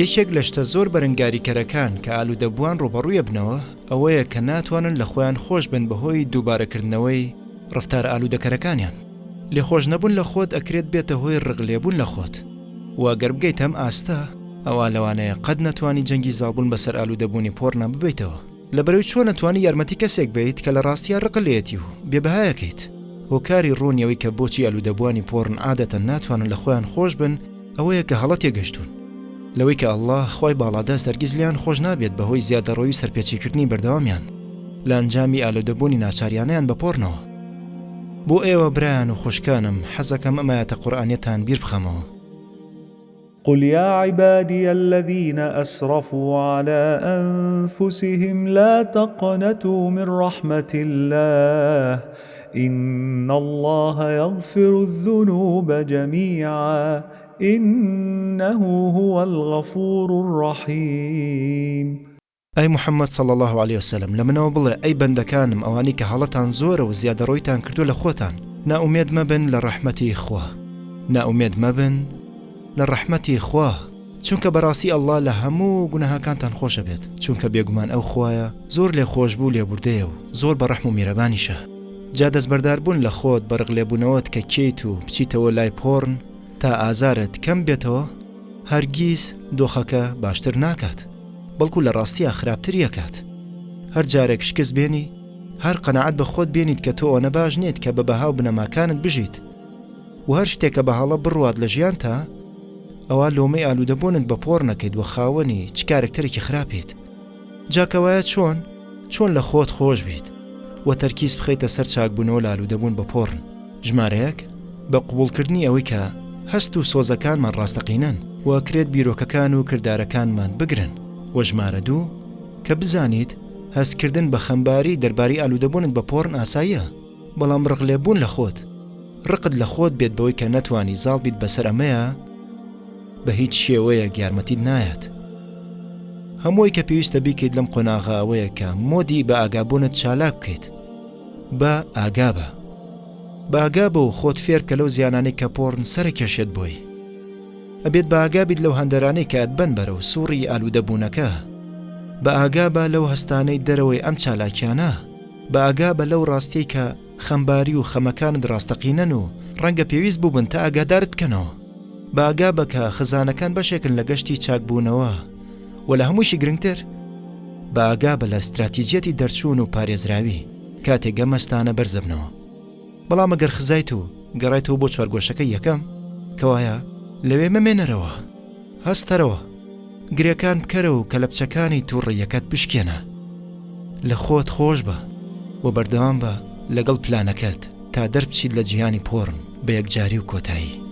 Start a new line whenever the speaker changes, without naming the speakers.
یەکێک لە شتە زۆر بەرەنگاریکەرەکان کە ئالوودەبووان ڕوبەڕوویە بنەوە ئەوەیە کە ناتوانن لە خۆیان خۆش بن بەهۆی دووبارەکردنەوەی ڕفتار ئالوودەکەرەکانیان. لێخۆش نەبوون لە خۆت ئەکرێت بێتە هۆی ڕغلێبوون لە خۆت. وەگەر بگەیت ئەم ئاستە ئەوە لەوانەیە قەت نەتوانی جەنگی زاڵبوون بەسەر ئالوودەبوونی پۆڕنا ببیتەوە. لەبەرەوەی چۆن نەتوانی یارمەتی کەسێک بێت کە لە ڕاستیە ڕقلێتی و بێبەهایەکەیت. هۆکاری ڕوونیەوەی کە بۆچی ئالوودەبوانی پۆڕن عادەتەن ناتوانن لە خۆیان خۆش بن ئەوەیە کە هەڵە تێگەشتوون لەوەی کە ئەڵڵاه خۆی باڵادەست هەرگیز لیان خۆش نابێت بەهۆی زیادەڕەوی سەرپێچیکردنی بەردەوامیان لە ئەنجامی ئالوودەبوونی ناچاریانیان بە پۆڕنەوە. بۆ ئێوە برایان و خوشکانم حەزەکەم ئەم ئاەتە قورئانیەتان بیر بخەمەوە.
قل يا عبادي الذين أسرفوا على أنفسهم لا تقنطوا من رحمة الله إن الله يغفر الذنوب جميعا إنه هو الغفور الرحيم.
ئەی محەممەد صلی الله عليه وسلم لە منەوە بڵێ ئەی بەندەکانم ئەوانی کە هەڵەتان زۆرە و زیادەڕۆیتان کردو لە خۆتان ناومێد مەبن لە ڕەحمەتی خوا، ناومێد مەبن لە ڕەحمەتی خوا، چونکە بەڕاستی ئەڵڵا لە هەموو گوناهاکانتان خۆشە بێت، چونکە بێگومان ئەو خوایە زۆر لێ خۆشبوو لێبوردەیە و زۆر بە ڕەحم و میرەبانیشە. جا دەستبەردار بوون لە خۆت بە ڕغلێبوونەوەت کە کەیت و بچیتەوە لای پۆڕن تا ئازارت کەم بێتەوە هەرگیز دۆخەکە باشتر ناکات، بەڵکو لە ڕاستیە خراپتر یەکات. هەر جارێک شکست بێنی هەر قەناعەت بە خۆت بێنیت کە تۆ ئەوە باش نیت کە بە بەها و بنەماکانت بژیت و هەر شتێکە بە هەڵە بڕوات لە ژیان تا ئەوە لۆمەی ئالوودەبوونت بە پۆڕ نەکەیت و خاوەنی چ کارێکتەرێکی خراپیت. جاکەوایە چۆن لە خۆت خۆش بیت و تەرکیز بخەیتە سەر چاکبوونەوە لە ئالوودەبوون بە پۆڕن. ژمارەیەک بە قبوڵکردنی ئەوەی کە هەست و سۆزەکانمان ڕاستەقینەن و ئەکرێت بیرۆکەکان و کردارەکانمان بگرن، و ژمارە دوو کە بزانیت هەستکردن بە خەمباری دەربارەی ئالوودەبوونت بە پۆڕن ئاساییە، بەڵام ڕغلێبوون لە خۆت ڕقت لە خۆت بێت بەوەی کە نەتوانی زاڵ بیت بەسەر ئەمەیە بە هیچ شێوەیە یارمەتیت نایەت. هەمووی کە پێویستە بیکەیت لەم قۆناغاوەیە کە مۆدی بە ئاگابوونت چالاک بکەیت. بە ئاگابە و خۆت فێر کە لەو زیانانەی کە پۆڕن سەرکێشێت بۆی. ئەبێت بە ئاگابیت لەو هەندەرانەی کە ئەتبەن بەرەو سووڕی ئالوودەبوونەکە، بە ئاگابە لەو هەستانەی دەرەوەی ئەم چالاکیانە، بە ئاگابە لەو ڕاستیەی کە خەمباری و خەمەکانت ڕاستەقینەن و ڕەنگە پێویست بووبن تا ئاگادارت بکەنەوە. بە ئاگابە کە خزانەکان بەشێکن لە گەشتی چاکبوونەوە و لە هەمووشی گرنگتر بە ئاگابە لە استراتیجەتی دەرچوون و پارێزراوی کاتێک گەمەستانە بەرزەبنەوە. بەڵام ئەگەر خزایت و گەڕایتەوە بۆ چوارگۆشەکە یەکەم کەوایە لەوێ مەمێنەرەوە، هەستەرەوە، گرێکان بکەرە و کەلەپچەکانی تووڕێیەکەت بشکێنە، لە خۆت خۆش بە و بەردەوام بە لەگەڵ پلانەکەت تا دەربچیت لە جیهانی پۆڕن بە یەکجاری و کۆتایی.